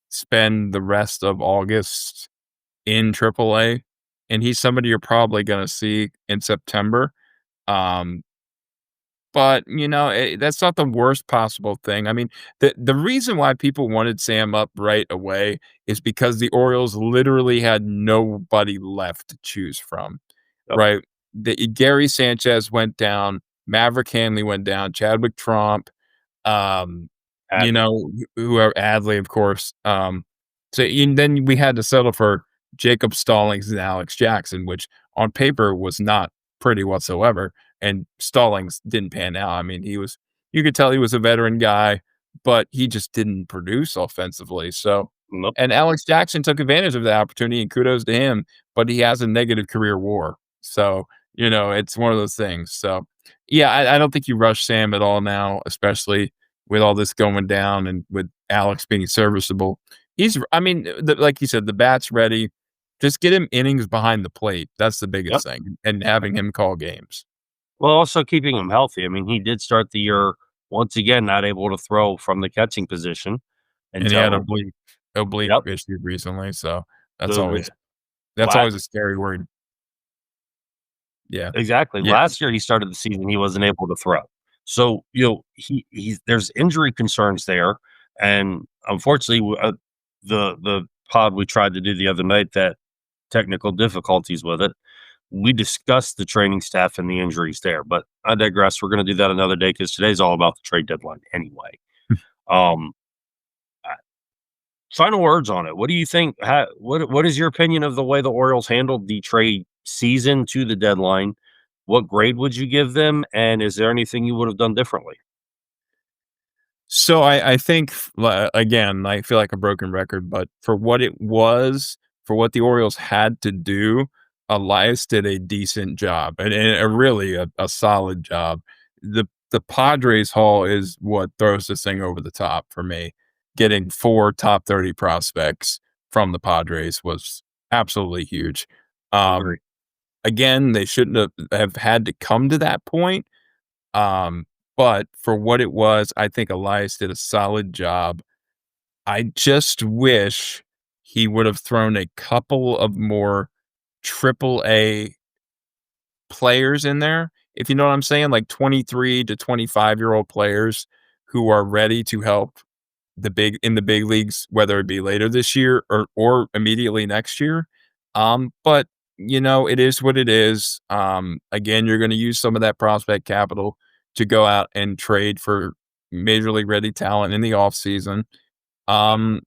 spend the rest of August in AAA, and he's somebody you're probably gonna see in September, um but, that's not the worst possible thing. I mean, the reason why people wanted Sam up right away is because the Orioles literally had nobody left to choose from, Yep. right? Gary Sanchez went down, Maverick Hanley went down, Chadwick Tromp, um, Adley. whoever Adley, of course. And then we had to settle for Jacob Stallings and Alex Jackson, which on paper was not pretty whatsoever. And Stallings didn't pan out. I mean, you could tell he was a veteran guy, but he just didn't produce offensively. So, Nope. and Alex Jackson took advantage of the opportunity, and kudos to him, but he has a negative career WAR. So, it's one of those things. So, yeah, I don't think you rush Sam at all now, especially with all this going down and with Alex being serviceable. I mean, like you said, the bat's ready. Just get him innings behind the plate. That's the Yep. biggest thing, and having him call games. Well, also keeping him healthy. I mean, he did start the year once again not able to throw from the catching position And he had until oblique yep. issue recently, so that's So always that's la always a scary word. Yeah. exactly. Yeah. Last year he started the season, he wasn't able to throw. So, he's there's injury concerns there. And unfortunately, the pod we tried to do the other night that technical difficulties with it. We discussed the training staff and the injuries there, but I digress. We're going to do that another day because today's all about the trade deadline anyway. Um, uh, Final words on it. What do you think? What is your opinion of the way the Orioles handled the trade season to the deadline? What grade would you give them? And is there anything you would have done differently? So I think again, I feel like a broken record, but for what it was, for what the Orioles had to do, Elias did a decent job and a really a solid job. The Padres haul is what throws this thing over the top for me. Getting 4 top 30 prospects from the Padres was absolutely huge. Um, Agree. Again, they shouldn't have had to come to that point. Um, but for what it was, I think Elias did a solid job. I just wish he would have thrown a couple of more triple A players in there, if you know what I'm saying, like 23 to 25-year-old players who are ready to help the big leagues, whether it be later this year or immediately next year. But it is what it is. Again, you're going to use some of that prospect capital to go out and trade for major league ready talent in the offseason. Um,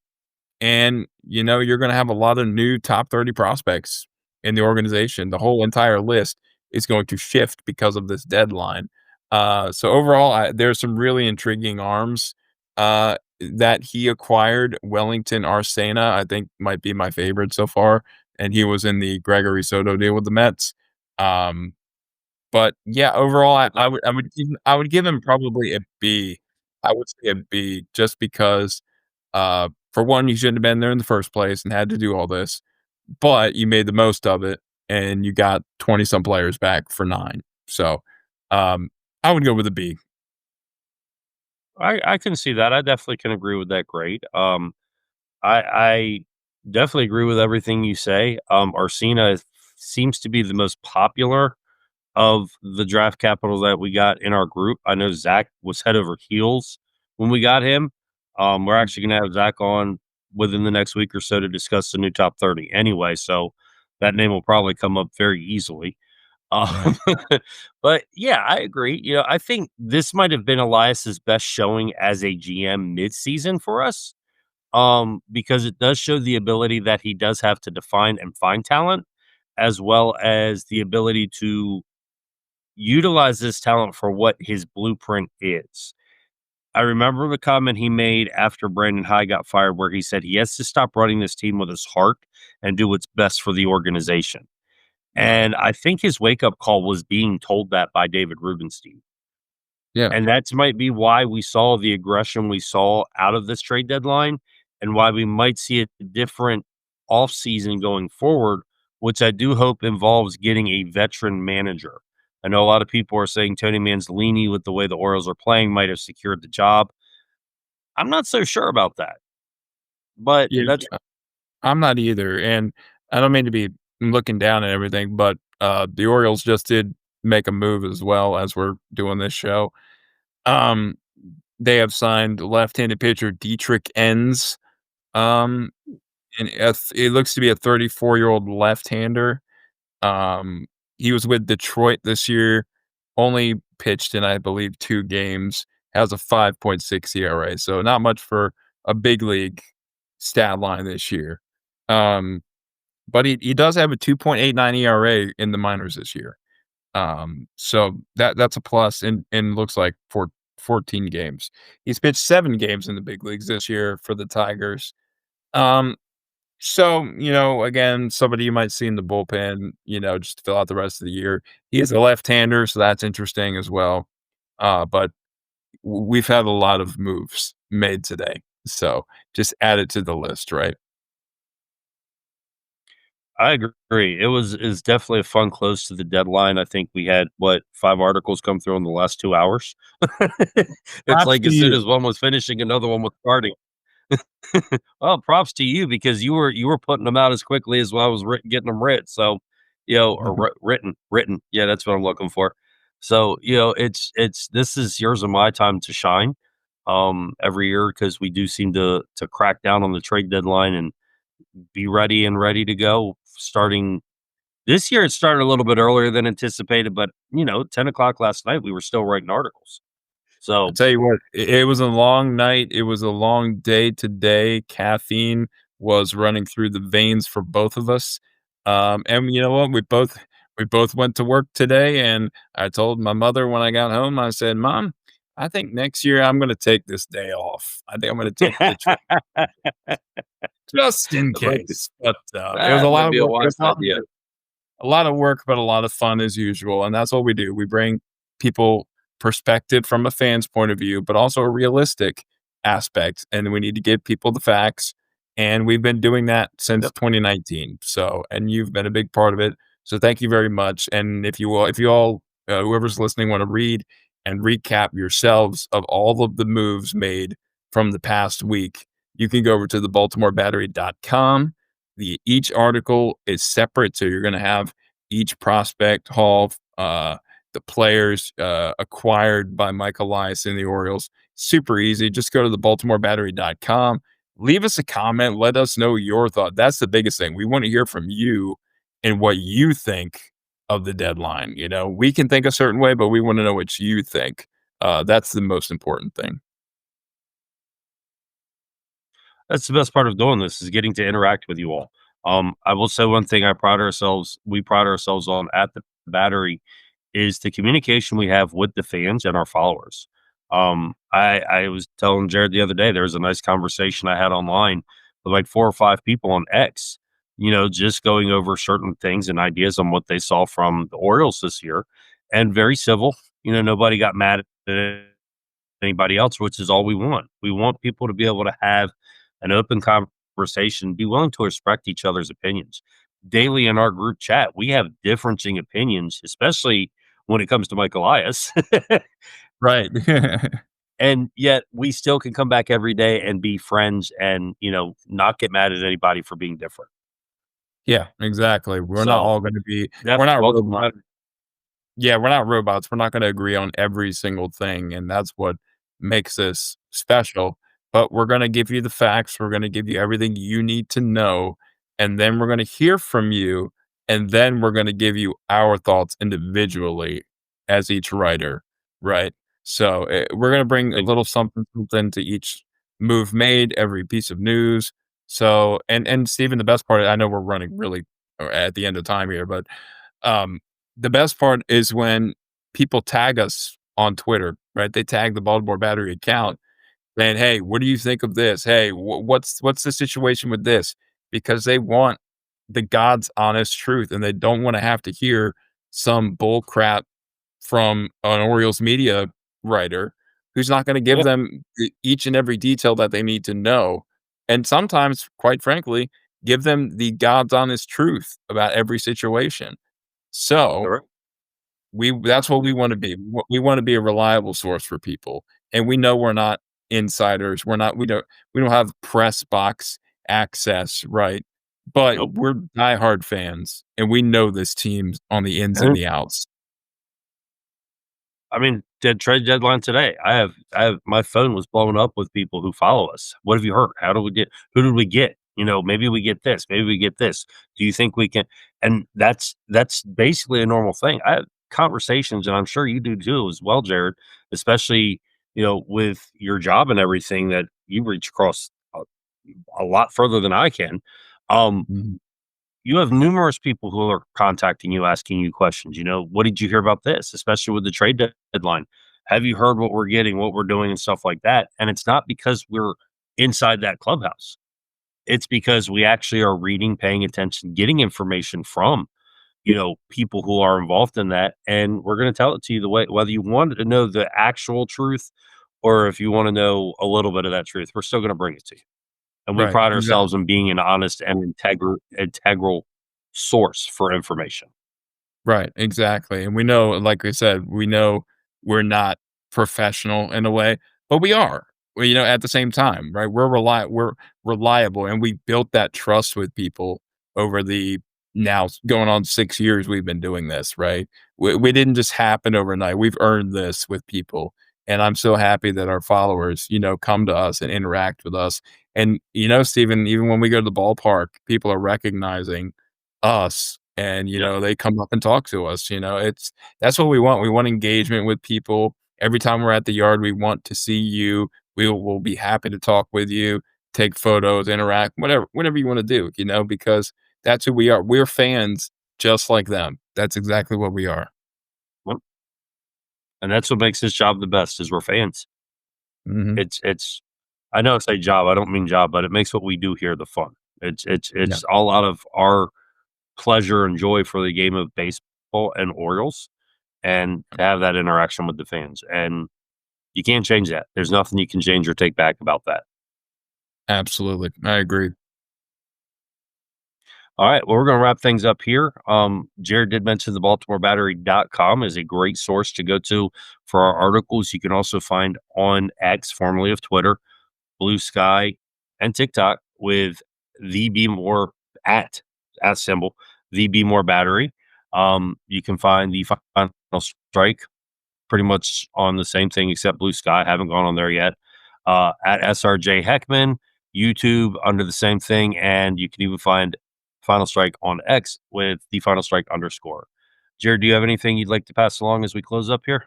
and you're going to have a lot of new top 30 prospects in the organization. The whole entire list is going to shift because of this deadline. So overall, there's some really intriguing arms. that he acquired, Wellington Arcena, I think might be my favorite so far, and he was in the Gregory Soto deal with the Mets. Um, but yeah, overall, I would give him probably a B. I would say a B just because, for one, you shouldn't have been there in the first place and had to do all this, but you made the most of it and you got 20 some players back for 9. So, um, I would go with a B. I can see that. I definitely can agree with that grade. I definitely agree with everything you say. Arcina seems to be the most popular of the draft capital that we got in our group. I know Zach was head over heels when we got him. We're actually going to have Zach on within the next week or so to discuss the new top 30 anyway. So that name will probably come up very easily. Right. Um, but yeah, I agree. I think this might have been Elias's best showing as a GM midseason for us. Because it does show the ability that he does have to define and find talent, as well as the ability to utilize this talent for what his blueprint is. I remember the comment he made after Brandon High got fired, where he said he has to stop running this team with his heart and do what's best for the organization. Right. And I think his wake up call was being told that by David Rubenstein. Yeah. And that might be why we saw the aggression we saw out of this trade deadline and why we might see a different offseason going forward, which I do hope involves getting a veteran manager. I know a lot of people are saying Tony Manzolini, with the way the Orioles are playing, might have secured the job. I'm not so sure about that, but Yeah. that's I'm not either, and I don't mean to be looking down at everything, but, the Orioles just did make a move as well as we're doing this show. Um, they have signed left-handed pitcher Dietrich Enns, um, and it looks to be a 34-year-old left-hander. Um, he was with Detroit this year, only pitched in, I believe, 2 games, has a 5.6 ERA, so not much for a big league stat line this year. Um, but he does have a 2.89 ERA in the minors this year. So that's a plus in looks like for 14 games. He's pitched 7 games in the big leagues this year for the Tigers. Um, so, again, somebody you might see in the bullpen, just to fill out the rest of the year. He is a left-hander, so that's interesting as well. But we've had a lot of moves made today. So just add it to the list, right? I agree. Is definitely a fun close to the deadline. I think we had 5 articles come through in the last 2 hours. It's Props like to as soon you. as one was finishing, another one was starting. Well, props to you because you were putting them out as quickly as I was getting them writ. So, or written. Yeah, that's what I'm looking for. So, it's this is yours and my time to shine. Every year because we do seem to crack down on the trade deadline and be ready to go. Starting this year, it started a little bit earlier than anticipated, but 10 o'clock last night, we were still writing articles. I So tell you what, it was a long night. It was a long day today. Caffeine was running through the veins for both of us. And you know what? We both went to work today, and I told my mother when I got home, I said, "Mom, I think next year I'm going to take this day off. I think I'm going to take the trip just in that might be, case." But it was a that lot might of be a work. It wise was a lot idea. a lot of work, but a lot of fun as usual. And that's what we do. We bring people perspective from a fan's point of view, but also a realistic aspect. And we need to give people the facts. And we've been doing that since Yep. 2019. So, and you've been a big part of it. So thank you very much. And if you all, whoever's listening, want to read and recap yourselves of all of the moves made from the past week, you can go over to the BaltimoreBattery.com. Each article is separate, so you're going to have each prospect haul, the players acquired by Mike Elias in the Orioles. Super easy. Just go to the BaltimoreBattery.com. Leave us a comment. Let us know your thought. That's the biggest thing. We want to hear from you and what you think of the deadline. We can think a certain way, but we want to know what you think. That's the most important thing. That's the best part of doing this is getting to interact with you all. I will say one thing we pride ourselves on at the Battery is the communication we have with the fans and our followers. I was telling Jared the other day, there was a nice conversation I had online with like 4 or 5 people on X, just going over certain things and ideas on what they saw from the Orioles this year, and very civil. Nobody got mad at anybody else, which is all we want. We want people to be able to have an open conversation, be willing to respect each other's opinions. Daily in our group chat, we have differing opinions, especially when it comes to Mike Elias. Right. And yet we still can come back every day and be friends and, not get mad at anybody for being different. Yeah, exactly. We're not So all gonna be we're that's not welcome. robots. Yeah, we're not robots. We're not gonna agree on every single thing, and that's what makes us special, but we're gonna give you the facts, we're gonna give you everything you need to know, and then we're gonna hear from you, and then we're gonna give you our thoughts individually as each writer, right? So, we're gonna bring a little something, something to each move made, every piece of news. So and Steven, the best part, I know we're running really at the end of time here, but um, the best part is when people tag us on Twitter, right? They tag the Baltimore Battery account and, "Hey, what do you think of this? Hey, what's the situation with this?" Because they want the God's honest truth, and they don't wanna have to hear some bull crap from an Orioles media writer who's not gonna give Yeah, them each and every detail that they need to know, and sometimes, quite frankly, give them the God's honest truth about every situation. So, correct. we that's what we wanna be. We wanna be a reliable source for people, and we know we're not insiders. We don't have press box access, right? But Nope. we're diehard fans, and we know this team on the ins and the outs. I mean, dead trade deadline today. I have my phone was blowing up with people who follow us. What have you heard? How do we get? Who did we get? Maybe we get this. Maybe we get this. Do you think we can? And that's basically a normal thing. I have conversations, and I'm sure you do too as well, Jared. Especially with your job and everything that you reach across a lot further than I can. Um, Mhm. you have numerous people who are contacting you, asking you questions. What did you hear about this? Especially with the trade deadline. Have you heard what we're getting, what we're doing, and stuff like that? And it's not because we're inside that clubhouse. It's because we actually are reading, paying attention, getting information from, people who are involved in that. And we're going to tell it to you the way, whether you want to know the actual truth or if you want to know a little bit of that truth, we're still going to bring it to you. And we Right, pride exactly. ourselves in being an honest and integral source for information. Right, exactly, and we know, like I said, we know we're not professional in a way, but we are. At the same time, right? We're reliable, and we built that trust with people over the now going on 6 years we've been doing this, right? We didn't just happen overnight. We've earned this with people, and I'm so happy that our followers, come to us and interact with us. And, Steven, even when we go to the ballpark, people are recognizing us and, Yep. they come up and talk to us, that's what we want. We want engagement with people. Every time we're at the yard, we want to see you. We'll be happy to talk with you, take photos, interact, whatever you wanna do, because that's who we are. We're fans just like them. That's exactly what we are. Yep. And that's what makes this job the best is we're fans. Mhm. It's I know it's a job, I don't mean job, but it makes what we do here the fun. It's it's Yeah, it's all out of our pleasure and joy for the game of baseball and Orioles and to have that interaction with the fans. And you can't change that. There's nothing you can change or take back about that. absolutely. I agree. All right. Well, we're going to wrap things up here. Jared did mention the BaltimoreBattery.com is a great source to go to for our articles. You can also find on X, formerly of Twitter, Blue Sky, and TikTok with the Be More at symbol, the Be More Battery. You can find the Final Strike pretty much on the same thing except Blue Sky. Haven't gone on there yet. At SRJ Heckman, YouTube under the same thing, and you can even find Final Strike on X with the Final Strike underscore. Jared, do you have anything you'd like to pass along as we close up here?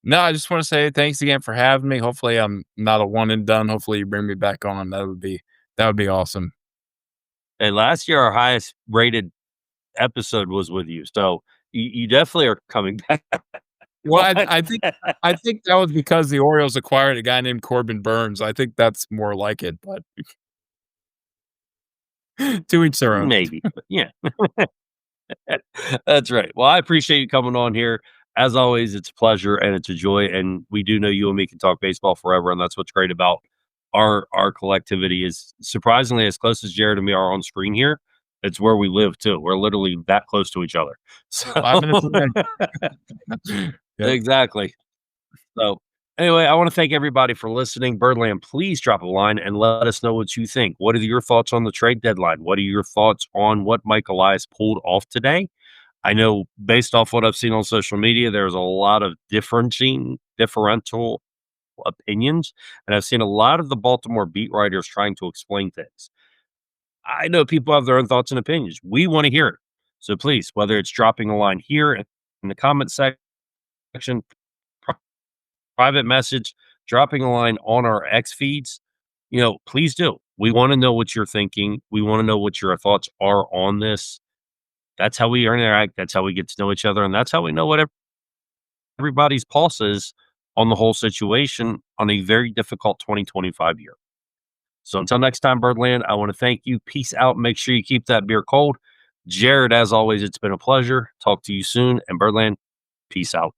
No, I just wanna say thanks again for having me. Hopefully, I'm not a one and done. Hopefully, you bring me back on. That would be awesome. And last year, our highest rated episode was with you, so you definitely are coming back. Well, I think that was because the Orioles acquired a guy named Corbin Burns. I think that's more like it, but to each their own. Maybe, but yeah. That's right. Well, I appreciate you coming on here. As always, it's a pleasure and it's a joy. And we do know you and me can talk baseball forever, and that's what's great about our collectivity. Is surprisingly as close as Jared and me are on screen here. It's where we live too. We're literally that close to each other. So 5 minutes away. Yep. exactly. So anyway, I want to thank everybody for listening. Birdland, please drop a line and let us know what you think. What are your thoughts on the trade deadline? What are your thoughts on what Mike Elias pulled off today? I know based off what I've seen on social media, there's a lot of differential opinions, and I've seen a lot of the Baltimore beat writers trying to explain things. I know people have their own thoughts and opinions. We want to hear it. So please, whether it's dropping a line here in the comment section, private message, dropping a line on our X feeds, please do. We want to know what you're thinking. We want to know what your thoughts are on this. That's how we interact. That's how we get to know each other. And that's how we know what everybody's pulse is on the whole situation on a very difficult 2025 year. So until next time, Birdland, I want to thank you. Peace out. Make sure you keep that beer cold. Jared, as always, it's been a pleasure. Talk to you soon. And Birdland, peace out.